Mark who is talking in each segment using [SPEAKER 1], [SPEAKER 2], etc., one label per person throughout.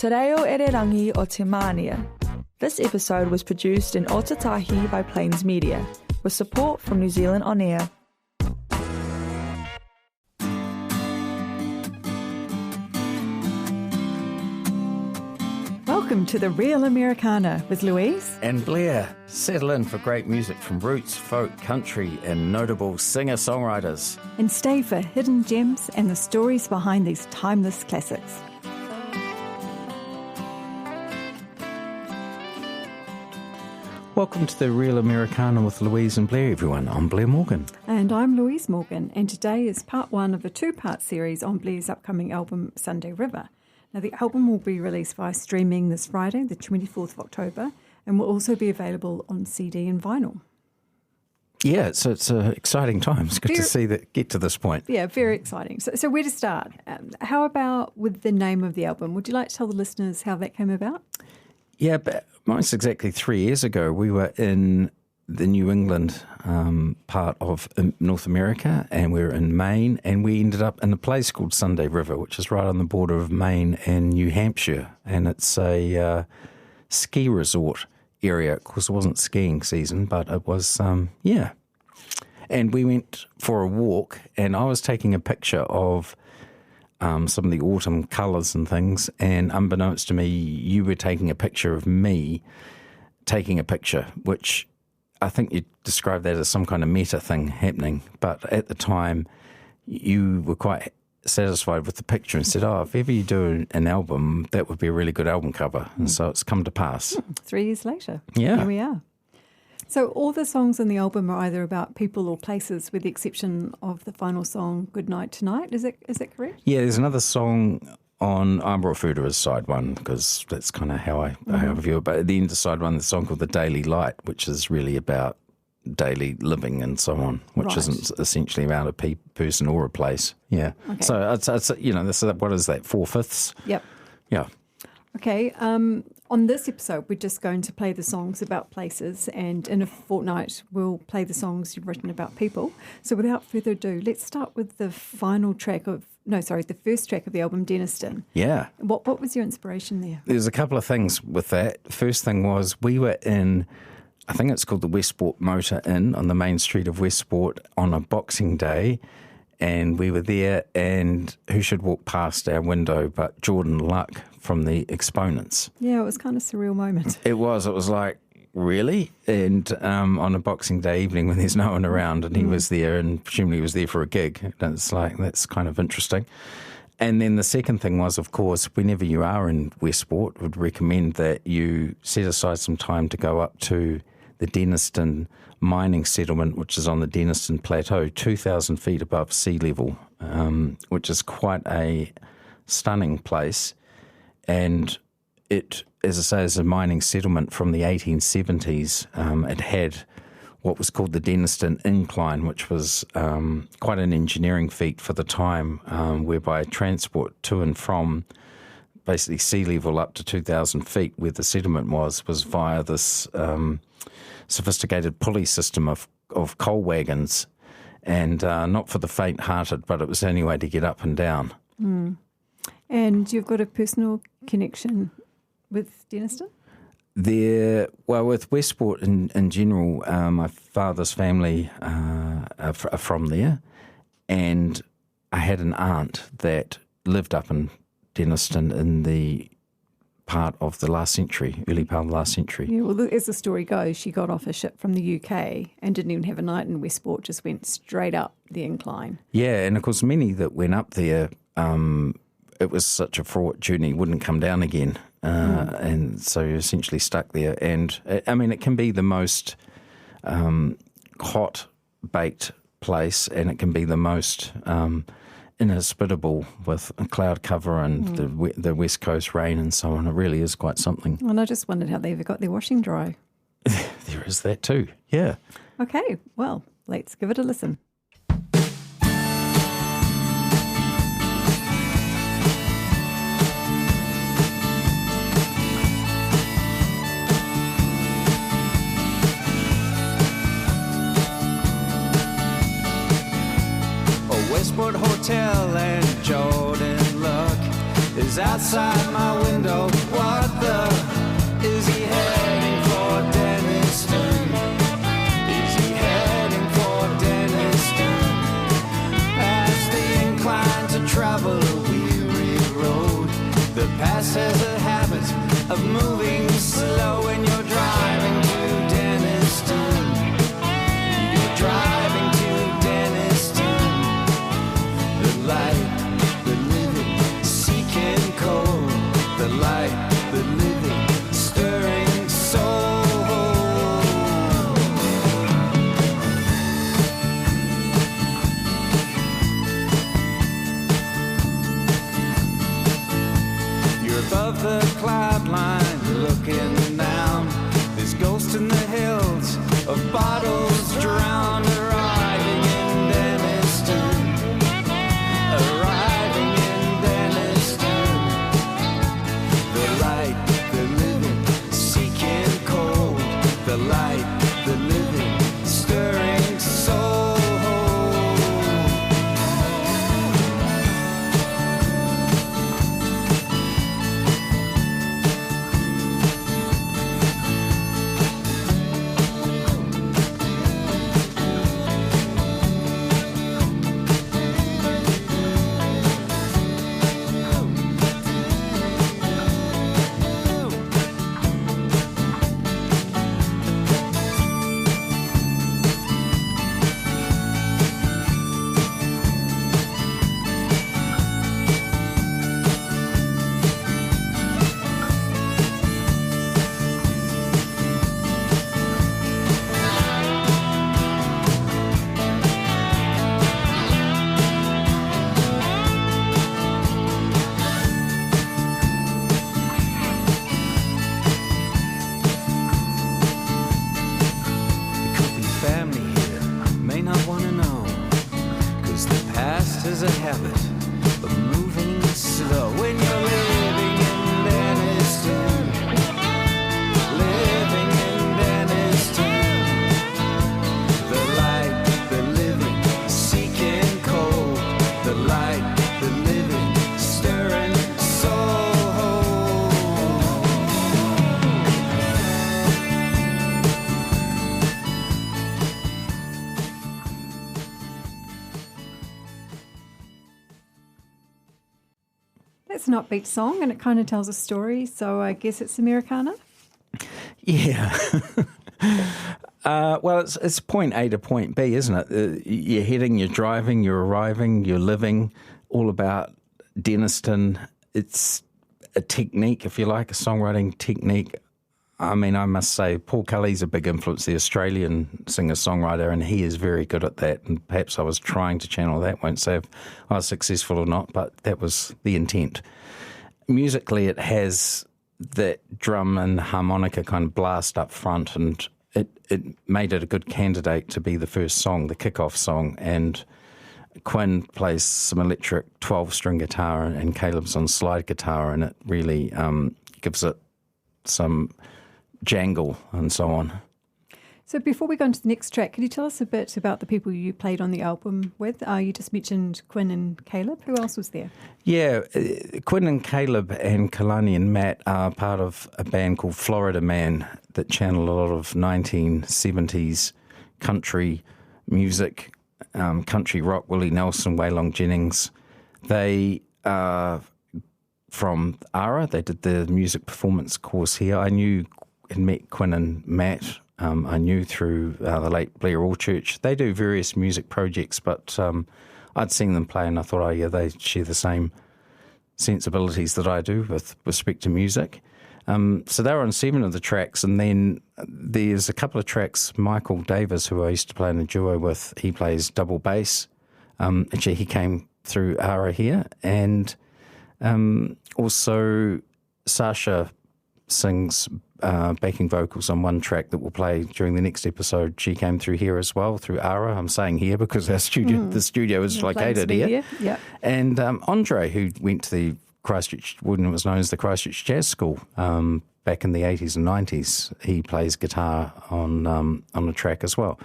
[SPEAKER 1] Te reo ererangi o te mānia. This episode was produced in Ōtautahi by Plains Media, with support from New Zealand On Air. Welcome to the Real Americana with Louise
[SPEAKER 2] and Blair. Settle in for great music from roots, folk, country, and notable singer-songwriters.
[SPEAKER 3] And stay for hidden gems and the stories behind these timeless classics.
[SPEAKER 2] Welcome to the Real Americana with Louise and Blair, everyone. I'm Blair Morgan.
[SPEAKER 3] And I'm Louise Morgan, and today is part one of a two-part series on Blair's upcoming album, Sunday River. Now, the album will be released via streaming this Friday, the 24th of October, and will also be available on CD and vinyl.
[SPEAKER 2] Yeah, so it's an exciting time. It's good to see that get to this point.
[SPEAKER 3] Yeah, very exciting. So where to start? How about with the name of the album? Would you like to tell the listeners how that came about?
[SPEAKER 2] Yeah, but almost exactly 3 years ago, we were in the New England part of North America, and we were in Maine, and we ended up in a place called Sunday River, which is right on the border of Maine and New Hampshire, and it's a ski resort area. Of course, it wasn't skiing season, but it was, yeah. And we went for a walk, and I was taking a picture of some of the autumn colours and things, and unbeknownst to me, you were taking a picture of me taking a picture, which I think you described that as some kind of meta thing happening. But at the time, you were quite satisfied with the picture and said, if ever you do an album, that would be a really good album cover. And so it's come to pass.
[SPEAKER 3] 3 years later.
[SPEAKER 2] Yeah.
[SPEAKER 3] Here we are. So all the songs on the album are either about people or places, with the exception of the final song, Good Night Tonight. Is that correct?
[SPEAKER 2] Yeah, there's another song on I brought food as side one, because that's kind of how I view it. But at the end of side one, there's a song called The Daily Light, which is really about daily living and so on, which isn't essentially about a person or a place. Yeah. Okay. So it's what is that, 4/5?
[SPEAKER 3] Yep.
[SPEAKER 2] Yeah.
[SPEAKER 3] Okay. On this episode, we're just going to play the songs about places, and in a fortnight, we'll play the songs you've written about people. So without further ado, let's start with the first track of the album, Denniston.
[SPEAKER 2] Yeah.
[SPEAKER 3] What was your inspiration there?
[SPEAKER 2] There's a couple of things with that. First thing was we were in, I think it's called the Westport Motor Inn on the main street of Westport on a Boxing Day, and we were there, and who should walk past our window but Jordan Luck from the Exponents.
[SPEAKER 3] Yeah, it was kind of a surreal moment.
[SPEAKER 2] It was like, really? And on a Boxing Day evening when there's no one around, and he was there, and presumably he was there for a gig. And it's like, that's kind of interesting. And then the second thing was, of course, whenever you are in Westport, would recommend that you set aside some time to go up to the Denniston mining settlement, which is on the Denniston Plateau, 2,000 feet above sea level, which is quite a stunning place. And it, as I say, is a mining settlement from the 1870s. It had what was called the Denniston Incline, which was quite an engineering feat for the time, whereby transport to and from basically sea level up to 2,000 feet where the settlement was via this sophisticated pulley system of coal wagons, and not for the faint-hearted, but it was the only way to get up and down.
[SPEAKER 3] Mm. And you've got a personal connection with Denniston?
[SPEAKER 2] With Westport in general, my father's family are from there, and I had an aunt that lived up in Denniston in the part of the last century, early part of the last century.
[SPEAKER 3] Yeah, well, as the story goes, she got off a ship from the UK and didn't even have a night in Westport, just went straight up the incline.
[SPEAKER 2] Yeah, and of course many that went up there, it was such a fraught journey, wouldn't come down again. And so you're essentially stuck there. And I mean, it can be the most hot-baked place, and it can be the most inhospitable with a cloud cover and the West Coast rain and so on. It really is quite something.
[SPEAKER 3] And I just wondered how they ever got their washing dry.
[SPEAKER 2] There is that too, yeah.
[SPEAKER 3] Okay, well, let's give it a listen.
[SPEAKER 4] Westport Hotel and Jordan Luck is outside my window past has a habit of moving slow when you're driving to Denniston. You're driving to Denniston. The light, the living, seeking cold. The light, the living, stirring soul. You're above the cloud line, looking down. There's ghosts in the hills of bottles drowned. Arriving in Denniston. Arriving in Denniston. The light, the living, seeking cold. The light, the living, stirring soul.
[SPEAKER 3] It's an upbeat song and it kind of tells a story, so I guess it's Americana.
[SPEAKER 2] Yeah. Well, it's point A to point B, isn't it? You're heading, you're driving, you're arriving, you're living, all about Denniston. It's a technique, if you like, a songwriting technique. I mean, I must say, Paul Kelly's a big influence, the Australian singer-songwriter, and he is very good at that. And perhaps I was trying to channel that. Won't say if I was successful or not, but that was the intent. Musically, it has that drum and harmonica kind of blast up front, and it made it a good candidate to be the first song, the kickoff song. And Quinn plays some electric 12-string guitar, and Caleb's on slide guitar, and it really gives it some jangle and so on.
[SPEAKER 3] So before we go into the next track, could you tell us a bit about the people you played on the album with? You just mentioned Quinn and Caleb. Who else was there? Yeah,
[SPEAKER 2] Quinn and Caleb and Kalani and Matt are part of a band called Florida Man that channel a lot of 1970s country music, country rock, Willie Nelson, Waylon Jennings. They are from ARA. They did the music performance course here. I knew and met Quinn and Matt. I knew through the late Blair Allchurch. They do various music projects, but I'd seen them play and I thought, oh yeah, they share the same sensibilities that I do with respect to music. So they were on 7 of the tracks, and then there's a couple of tracks. Michael Davis, who I used to play in a duo with, he plays double bass. Actually, he came through ARA here, and also Sasha sings backing vocals on one track that we'll play during the next episode. She came through here as well, through ARA. I'm saying here because our studio, the studio is located here.
[SPEAKER 3] Yep.
[SPEAKER 2] And Andre, who went to the Christchurch, when it was known as the Christchurch Jazz School, back in the 80s and 90s, he plays guitar on a track as well.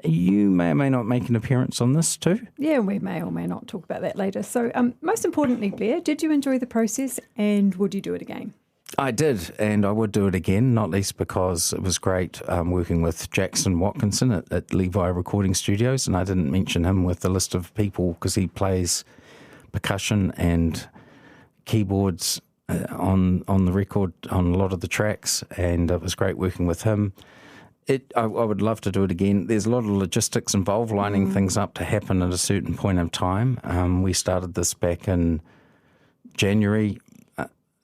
[SPEAKER 2] You may or may not make an appearance on this too.
[SPEAKER 3] Yeah, we may or may not talk about that later. So most importantly, Blair, did you enjoy the process and would you do it again?
[SPEAKER 2] I did, and I would do it again, not least because it was great working with Jackson Watkinson at Levi Recording Studios, and I didn't mention him with the list of people because he plays percussion and keyboards on the record on a lot of the tracks, and it was great working with him. I would love to do it again. There's a lot of logistics involved, lining things up to happen at a certain point of time. We started this back in January,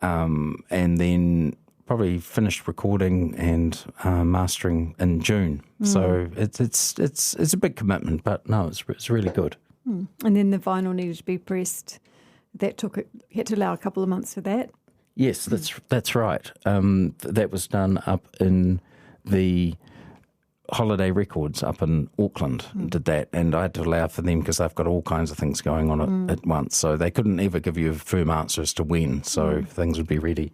[SPEAKER 2] and then probably finished recording and mastering in June. So it's a big commitment, but no, it's really good.
[SPEAKER 3] And then the vinyl needed to be pressed. That had to allow a couple of months for that.
[SPEAKER 2] Yes, that's right. That was done up in the Holiday Records up in Auckland, did that, and I had to allow for them because they've got all kinds of things going on at once, so they couldn't ever give you a firm answer as to when, so things would be ready.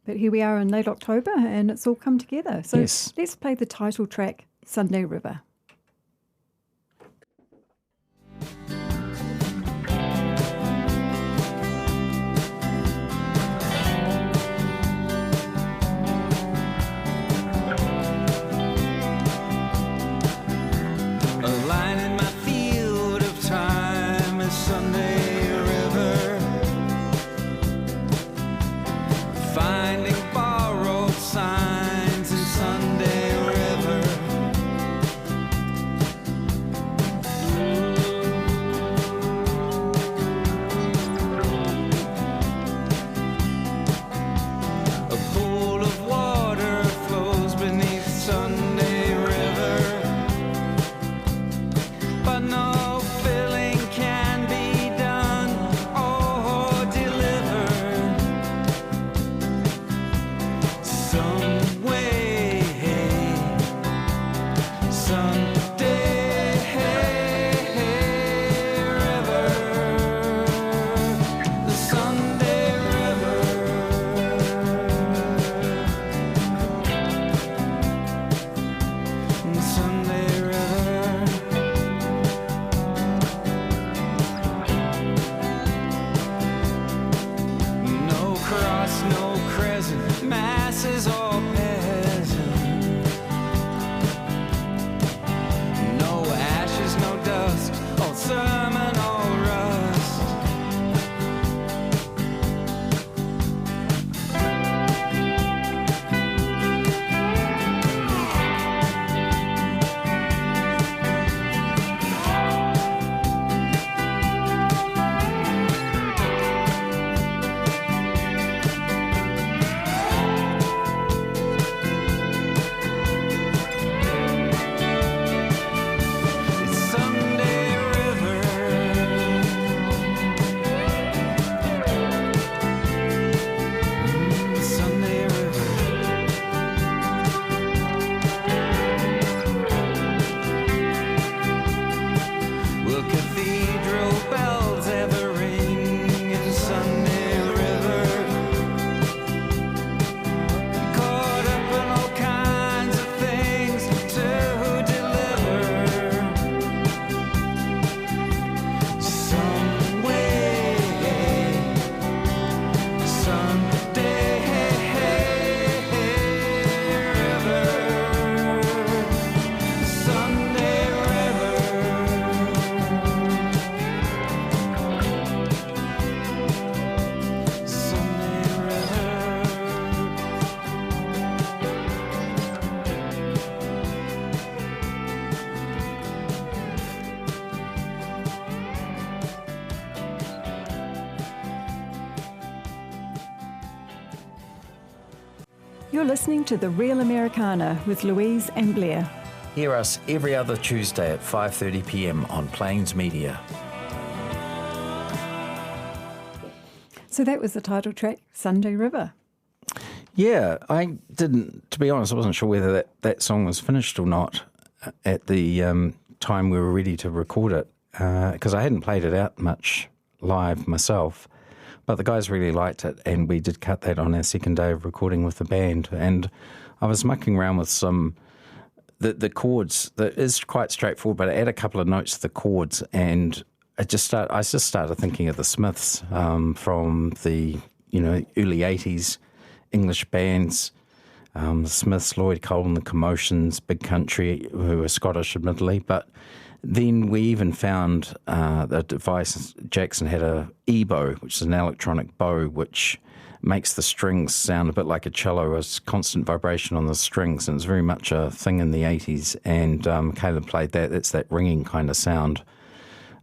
[SPEAKER 2] But
[SPEAKER 3] here we are in late October and it's all come together. So
[SPEAKER 2] yes.
[SPEAKER 3] Let's play the title track, Sunday River.
[SPEAKER 1] You're listening to The Real Americana with Louise and Blair.
[SPEAKER 2] Hear us every other Tuesday at 5:30 p.m. on Plains Media.
[SPEAKER 3] So that was the title track, Sunday River.
[SPEAKER 2] Yeah, I didn't, to be honest, I wasn't sure whether that song was finished or not at the time we were ready to record it, because I hadn't played it out much live myself. But the guys really liked it, and we did cut that on our second day of recording with the band. And I was mucking around with the chords. That is quite straightforward, but I add a couple of notes to the chords, and I just started thinking of the Smiths from the early 80s English bands. The Smiths, Lloyd Cole and the Commotions, Big Country, who were Scottish admittedly, but then we even found the device. Jackson had a e-bow, which is an electronic bow, which makes the strings sound a bit like a cello, a constant vibration on the strings, and it's very much a thing in the 80s. And Caleb played that. It's that ringing kind of sound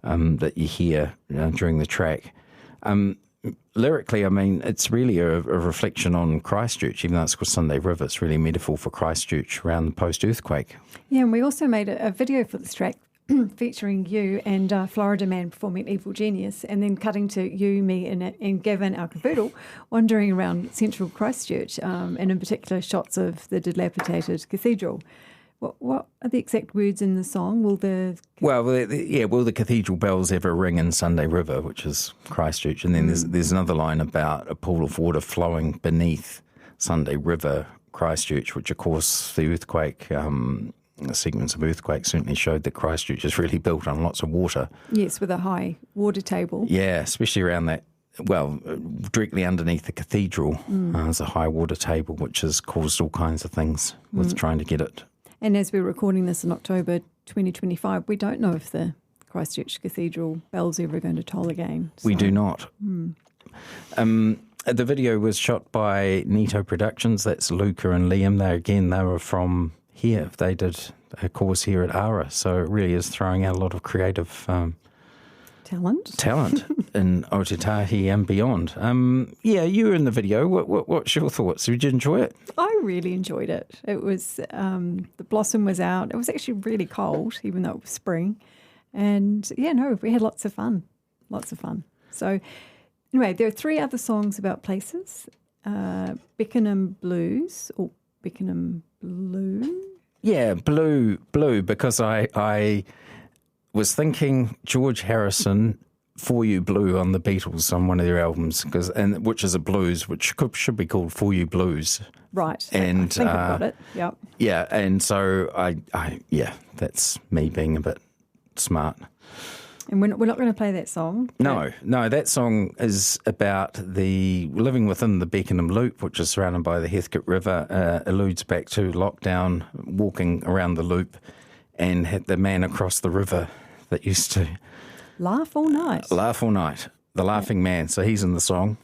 [SPEAKER 2] that you hear during the track. Lyrically, I mean, it's really a reflection on Christchurch, even though it's called Sunday River. It's really a metaphor for Christchurch around the post-earthquake.
[SPEAKER 3] Yeah, and we also made a video for this track featuring you and Florida Man performing Evil Genius, and then cutting to you, me, and Gavin, our caboodle, wandering around central Christchurch, and in particular shots of the dilapidated cathedral. What are the exact words in the song? Will the cathedral bells ever ring in Sunday River, which is Christchurch? And then there's another line about a pool of water flowing beneath Sunday River, Christchurch, which of course the earthquake, a sequence of earthquakes certainly showed that Christchurch is really built on lots of water. Yes, with a high water table.
[SPEAKER 2] Yeah, especially around that. Well, directly underneath the cathedral, there's a high water table, which has caused all kinds of things with trying to get it.
[SPEAKER 3] And as we're recording this in October 2025, we don't know if the Christchurch Cathedral bells are ever going to toll again. So.
[SPEAKER 2] We do not. The video was shot by Nito Productions. That's Luca and Liam. They were from here. They did a course here at ARA. So it really is throwing out a lot of creative talent in Ōtautahi and beyond. You were in the video. What's your thoughts? Did you enjoy it?
[SPEAKER 3] I really enjoyed it. It was, the blossom was out. It was actually really cold, even though it was spring. And we had lots of fun. So anyway, there are 3 other songs about places. Beckenham Blues, or Beckenham Blue. Yeah,
[SPEAKER 2] blue, because I was thinking George Harrison, For You Blue on the Beatles on one of their albums, which is a blues, which should be called For You Blues.
[SPEAKER 3] Right.
[SPEAKER 2] And
[SPEAKER 3] I think I've got it. Yep.
[SPEAKER 2] Yeah, and so that's me being a bit smart.
[SPEAKER 3] And we're not going to play that song.
[SPEAKER 2] No, that song is about living within the Beckenham Loop, which is surrounded by the Heathcote River, alludes back to lockdown, walking around the loop, and had the man across the river that used to
[SPEAKER 3] laugh all night. The laughing man. So he's in the song.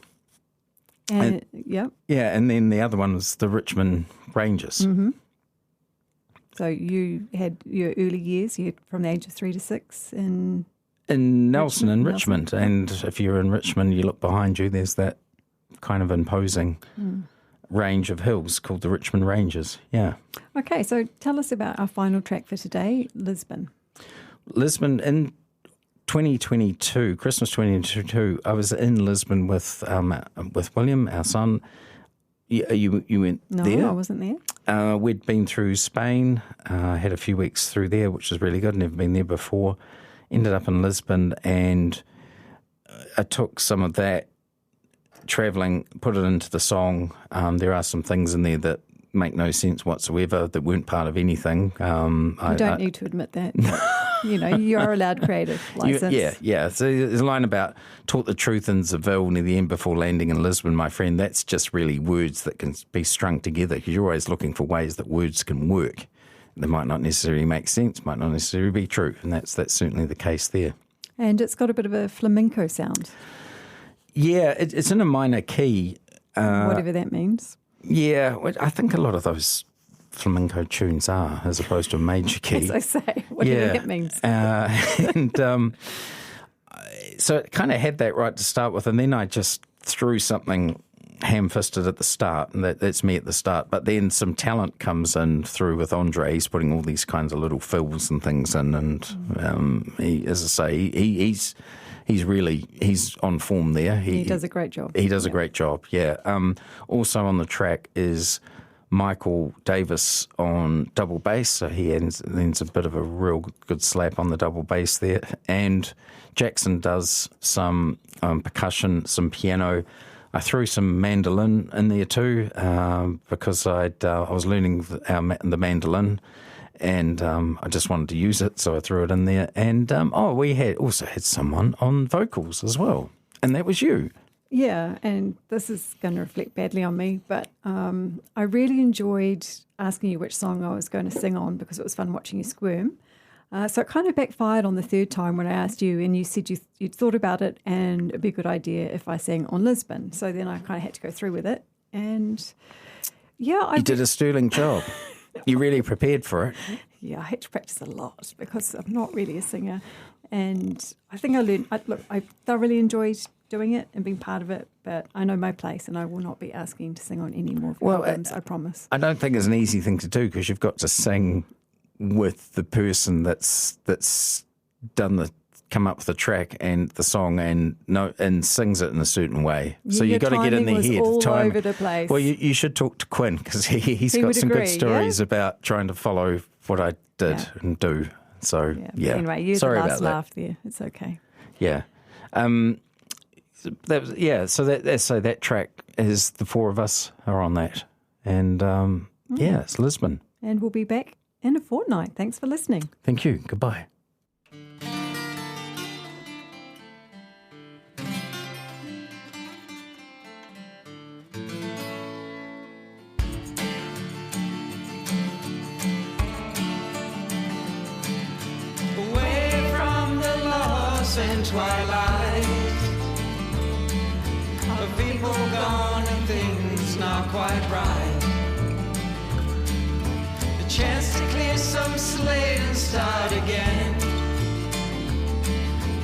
[SPEAKER 3] And
[SPEAKER 2] then the other one was the Richmond Rangers.
[SPEAKER 3] Mm-hmm. So you had your early years, from the age of 3 to 6 in
[SPEAKER 2] Nelson and Richmond. And if you're in Richmond, you look behind you, there's that kind of imposing range of hills called the Richmond Rangers. Yeah.
[SPEAKER 3] Okay, so tell us about our final track for today, Lisbon.
[SPEAKER 2] Lisbon in 2022, Christmas 2022, I was in Lisbon with William, our son. You went there?
[SPEAKER 3] No, I wasn't there.
[SPEAKER 2] We'd been through Spain, had a few weeks through there, which was really good. Never been there before. Ended up in Lisbon, and I took some of that travelling, put it into the song. There are some things in there that make no sense whatsoever, that weren't part of anything.
[SPEAKER 3] You don't need to admit that. You are allowed creative license.
[SPEAKER 2] Yeah. So there's a line about taught the truth in Seville near the end before landing in Lisbon, my friend. That's just really words that can be strung together, because you're always looking for ways that words can work. They might not necessarily make sense, might not necessarily be true, and that's certainly the case there.
[SPEAKER 3] And it's got a bit of a flamenco sound.
[SPEAKER 2] Yeah, it's in a minor key.
[SPEAKER 3] Whatever that means.
[SPEAKER 2] Yeah, I think a lot of those flamenco tunes are, as opposed to a major key.
[SPEAKER 3] As I say, whatever that means.
[SPEAKER 2] So it kind of had that right to start with, and then I just threw something ham-fisted at the start, and that's me at the start. But then some talent comes in through with Andre. He's putting all these kinds of little fills and things in, and he, as I say, he's on form there.
[SPEAKER 3] He does a great job.
[SPEAKER 2] He does a great job. Yeah. Also on the track is Michael Davis on double bass, so he ends a bit of a real good slap on the double bass there. And Jackson does some percussion, some piano. I threw some mandolin in there too, because I was learning the mandolin, and I just wanted to use it, so I threw it in there. And we also had someone on vocals as well, and that was you.
[SPEAKER 3] Yeah, and this is going to reflect badly on me, but I really enjoyed asking you which song I was going to sing on, because it was fun watching you squirm. So it kind of backfired on the third time when I asked you, and you said you'd thought about it and it'd be a good idea if I sang on Lisbon. So then I kind of had to go through with it. And yeah,
[SPEAKER 2] You did a sterling job. You really prepared for it.
[SPEAKER 3] Yeah, I had to practice a lot because I'm not really a singer. And I think I learned, I thoroughly enjoyed doing it and being part of it, but I know my place and I will not be asking to sing on any more of your albums, I promise.
[SPEAKER 2] I don't think it's an easy thing to do because you've got to sing with the person that's come up with the track and the song and sings it in a certain way. So you've got to get in their head.
[SPEAKER 3] All over the place.
[SPEAKER 2] Well, you should talk to Quinn because he's got some good stories about trying to follow what I did and do. So yeah.
[SPEAKER 3] Anyway, you're
[SPEAKER 2] Sorry
[SPEAKER 3] the last
[SPEAKER 2] about
[SPEAKER 3] laugh there. It's okay.
[SPEAKER 2] Yeah. So that track is the four of us are on that, and it's Lisbon.
[SPEAKER 3] And we'll be back in a fortnight. Thanks for listening.
[SPEAKER 2] Thank you. Goodbye.
[SPEAKER 4] Away from the loss and twilight of people gone and things not quite right. The chance to clear some slate and start again.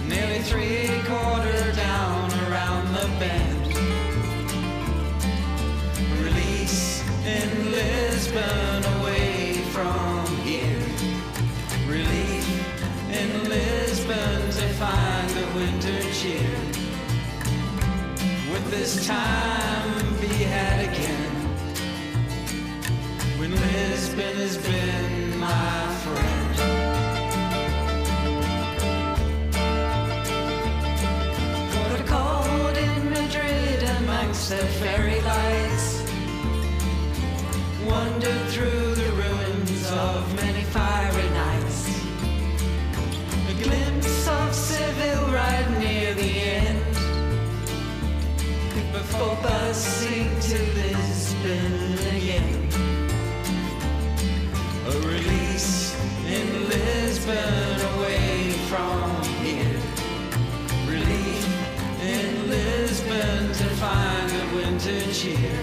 [SPEAKER 4] Nearly 3/4 down around the bend. Release in Lisbon away from here. Relief in Lisbon to find the winter cheer. With this time be had again. When Lisbon has been my friend. Got a cold in Madrid amongst the fairy lights. Wandered through the ruins of many fiery nights. A glimpse of Seville right near the end. Before busing to Lisbon again. A release in Lisbon away from here. Relief in Lisbon to find the winter cheer.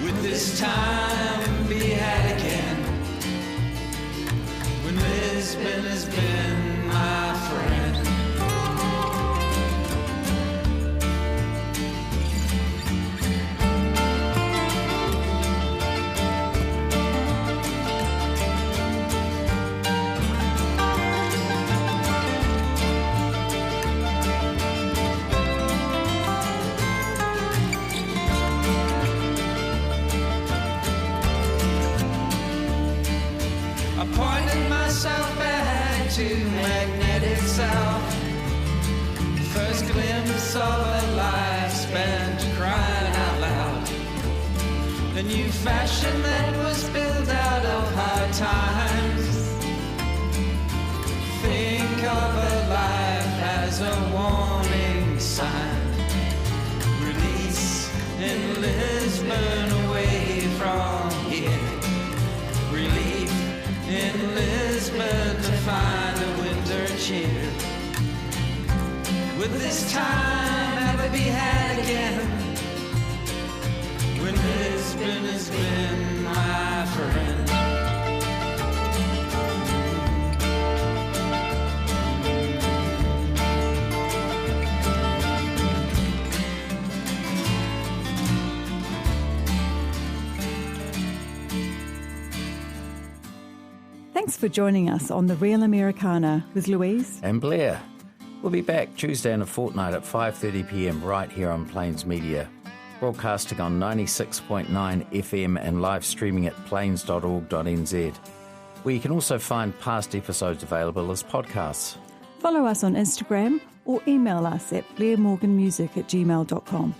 [SPEAKER 4] With this time be had again. When Lisbon has been my friend. To magnetic south. First glimpse of a life spent crying out loud. A new fashion that was built out of hard times. Think of a life as a warning sign. Release in Lisbon away from here. Relief in Lisbon to find a winter cheer. Will this time ever be had again? When Lisbon has been my friend.
[SPEAKER 3] Thanks for joining us on the Real Americana with Louise
[SPEAKER 2] and Blair. We'll be back Tuesday in a fortnight at 5:30 p.m. right here on Plains Media, broadcasting on 96.9 FM and live streaming at plains.org.nz, where you can also find past episodes available as podcasts.
[SPEAKER 3] Follow us on Instagram or email us at BlairMorganMusic@gmail.com.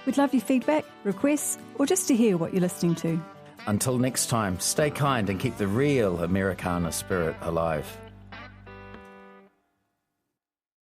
[SPEAKER 3] We'd love your feedback, requests, or just to hear what you're listening to.
[SPEAKER 2] Until next time, stay kind and keep the real Americana spirit alive.